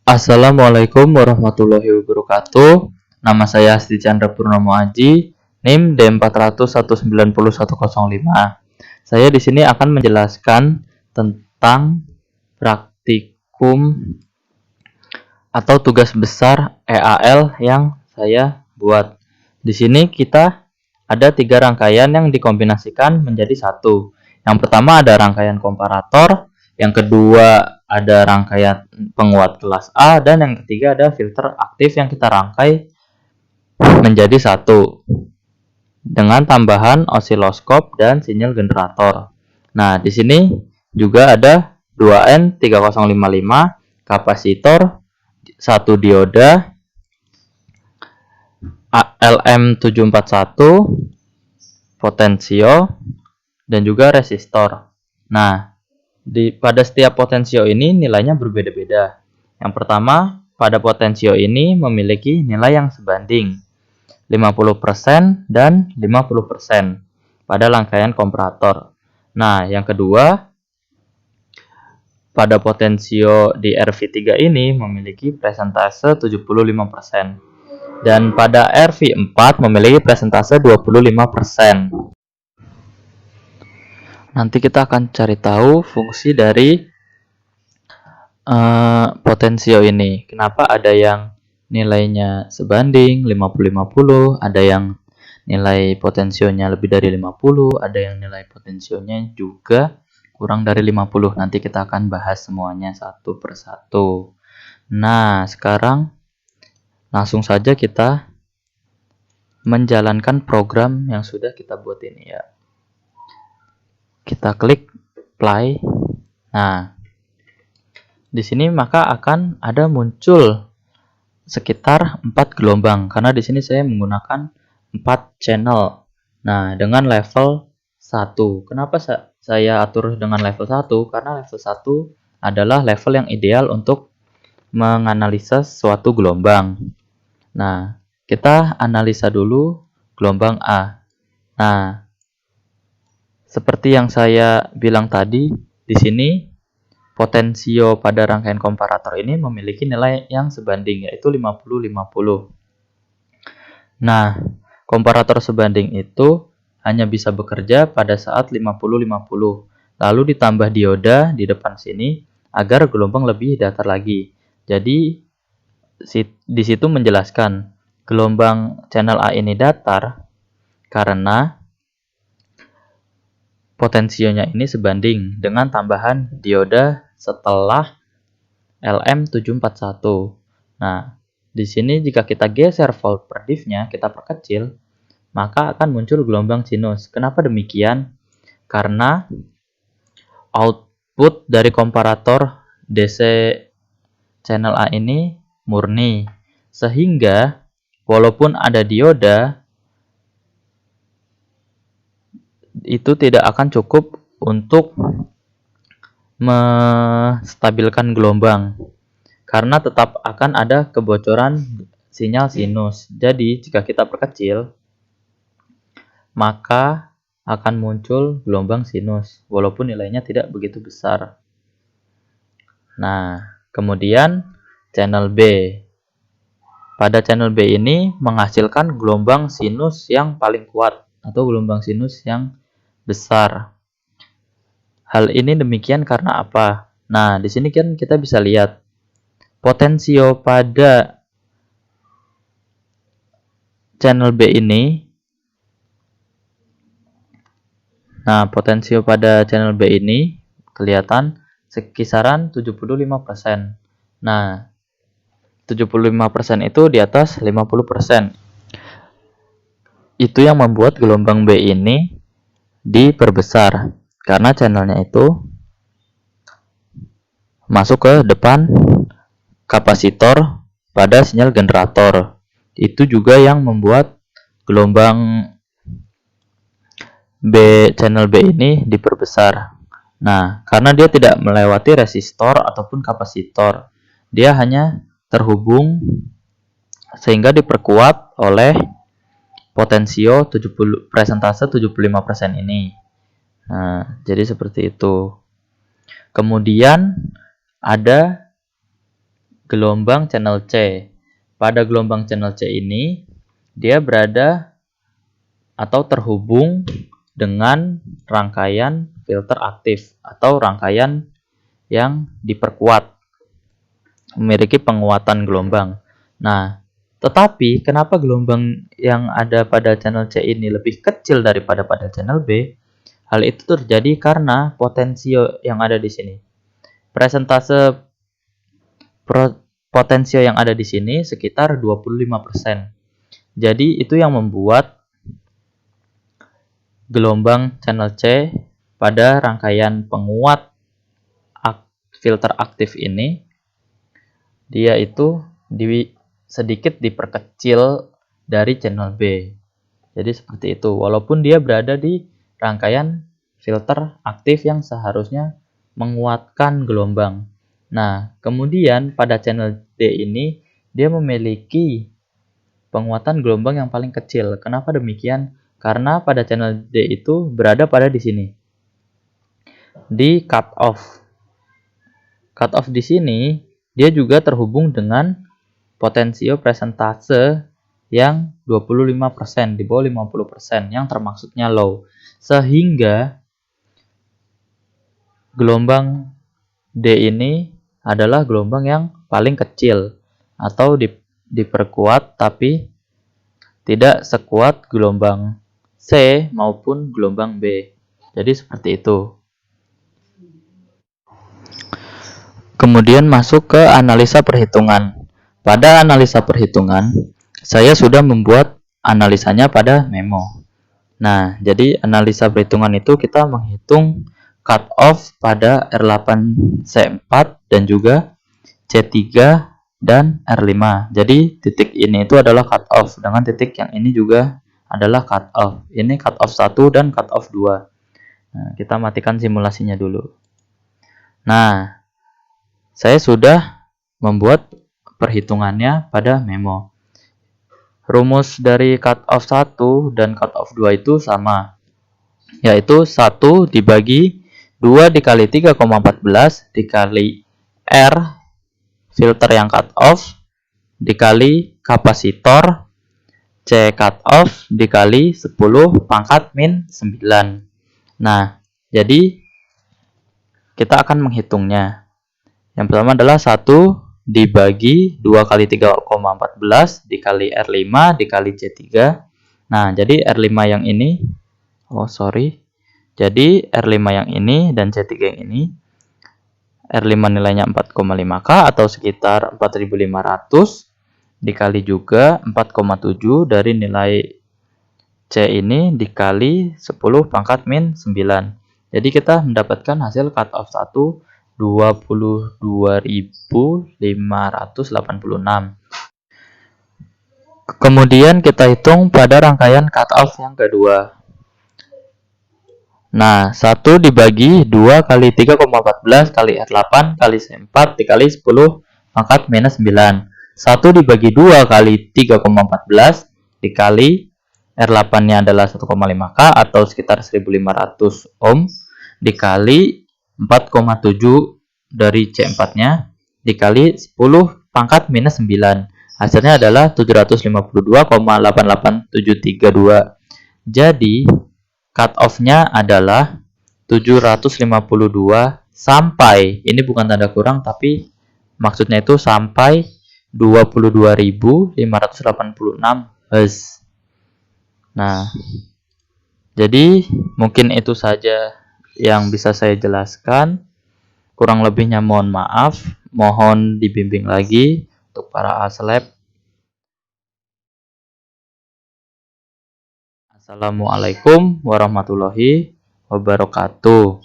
Assalamualaikum warahmatullahi wabarakatuh. Nama saya Asti Chandra Purnomo Aji, NIM D400191105. Saya di sini akan menjelaskan tentang praktikum atau tugas besar EAL yang saya buat. Di sini kita ada 3 rangkaian yang dikombinasikan menjadi satu. Yang pertama ada rangkaian komparator, yang kedua ada rangkaian penguat kelas A, dan yang ketiga ada filter aktif yang kita rangkai menjadi satu dengan tambahan osiloskop dan sinyal generator. Nah, di sini juga ada 2N3055, kapasitor, 1 dioda, LM741, potensio, dan juga resistor. Nah, pada setiap potensio ini nilainya berbeda-beda. Yang pertama, pada potensio ini memiliki nilai yang sebanding 50% dan 50% pada rangkaian komparator. Nah, yang kedua, pada potensio di RV3 ini memiliki presentase 75% dan pada RV4 memiliki presentase 25%. Nanti kita akan cari tahu fungsi dari potensio ini. Kenapa ada yang nilainya sebanding 50-50, ada yang nilai potensionya lebih dari 50, ada yang nilai potensionya juga kurang dari 50. Nanti kita akan bahas semuanya satu persatu. Nah, sekarang langsung saja kita menjalankan program yang sudah kita buat ini ya. Kita klik play. Nah, di sini maka akan ada muncul sekitar 4 gelombang karena di sini saya menggunakan 4 channel. Nah, dengan level 1. Kenapa saya atur dengan level 1? Karena level 1 adalah level yang ideal untuk menganalisa suatu gelombang. Nah, kita analisa dulu gelombang A. Nah, seperti yang saya bilang tadi, di sini potensio pada rangkaian komparator ini memiliki nilai yang sebanding, yaitu 50-50. Nah, komparator sebanding itu hanya bisa bekerja pada saat 50-50. Lalu ditambah dioda di depan sini agar gelombang lebih datar lagi. Jadi, di situ menjelaskan gelombang channel A ini datar karena potensionya ini sebanding dengan tambahan dioda setelah LM741. Nah, di sini jika kita geser volt per diff-nya, kita perkecil, maka akan muncul gelombang sinus. Kenapa demikian? Karena output dari komparator DC channel A ini murni, sehingga walaupun ada dioda, itu tidak akan cukup untuk menstabilkan gelombang karena tetap akan ada kebocoran sinyal sinus. Jadi jika kita perkecil, maka akan muncul gelombang sinus walaupun nilainya tidak begitu besar. Nah, kemudian channel B. Pada channel B ini menghasilkan gelombang sinus yang paling kuat atau gelombang sinus yang besar. Hal ini demikian karena apa? Nah, di sini kan kita bisa lihat potensio pada channel B ini. Nah, potensio pada channel B ini kelihatan sekisaran 75%. Nah, 75% itu di atas 50%. Itu yang membuat gelombang B ini diperbesar karena channelnya itu masuk ke depan kapasitor pada sinyal generator. Itu juga yang membuat gelombang channel B ini diperbesar. Nah, karena dia tidak melewati resistor ataupun kapasitor, dia hanya terhubung sehingga diperkuat oleh potensio presentase 75% ini. Nah, jadi seperti itu. Kemudian ada gelombang channel C. Pada gelombang channel C ini, dia berada atau terhubung dengan rangkaian filter aktif atau rangkaian yang diperkuat, memiliki penguatan gelombang. Nah, tetapi kenapa gelombang yang ada pada channel C ini lebih kecil daripada pada channel B? Hal itu terjadi karena potensio yang ada di sini. Persentase potensio yang ada di sini sekitar 25%. Jadi itu yang membuat gelombang channel C pada rangkaian penguat filter aktif ini, dia itu sedikit diperkecil dari channel B. Jadi seperti itu. Walaupun dia berada di rangkaian filter aktif yang seharusnya menguatkan gelombang. Nah, kemudian pada channel D ini, dia memiliki penguatan gelombang yang paling kecil. Kenapa demikian? Karena pada channel D itu berada pada di sini. Di cut off. Cut off di sini, dia juga terhubung dengan potensio presentase yang 25%, di bawah 50%, yang termaksudnya low. Sehingga gelombang D ini adalah gelombang yang paling kecil atau diperkuat tapi tidak sekuat gelombang C maupun gelombang B. Jadi seperti itu. Kemudian masuk ke analisa perhitungan. Pada analisa perhitungan, saya sudah membuat analisanya pada memo. Nah, jadi analisa perhitungan itu kita menghitung cut off pada R8C4 dan juga C3 dan R5. Jadi titik ini itu adalah cut off, dengan titik yang ini juga adalah cut off. Ini cut off 1 dan cut off 2. Nah, kita matikan simulasinya dulu. Nah, saya sudah membuat perhitungannya pada memo. Rumus dari cut off 1 dan cut off 2 itu sama, yaitu 1 dibagi 2 dikali 3,14 dikali R filter yang cut off dikali kapasitor C cut off dikali 10 pangkat min 9. Nah, jadi kita akan menghitungnya. Yang pertama adalah 1 dibagi 2 kali 3,14 dikali R5 dikali C3. Nah, jadi R5 yang ini, jadi R5 yang ini dan C3 yang ini, R5 nilainya 4,5K atau sekitar 4.500 dikali juga 4,7 dari nilai C ini dikali 10 pangkat min 9. Jadi kita mendapatkan hasil cut off 1 22.586. Kemudian kita hitung pada rangkaian cut off yang kedua. Nah, 1 dibagi 2 kali 3,14 kali R8 kali C4 dikali 10 pangkat minus 9. 1 dibagi 2 kali 3,14 dikali R8-nya adalah 1,5K atau sekitar 1500 ohm dikali 4,7 dari C4-nya dikali 10 pangkat minus 9. Hasilnya adalah 752,88732. Jadi cut off-nya adalah 752 sampai, ini bukan tanda kurang tapi maksudnya itu sampai 22.586 Hz. Nah, jadi mungkin itu saja yang bisa saya jelaskan. Kurang lebihnya mohon maaf, mohon dibimbing lagi untuk para aslab. Assalamualaikum warahmatullahi wabarakatuh.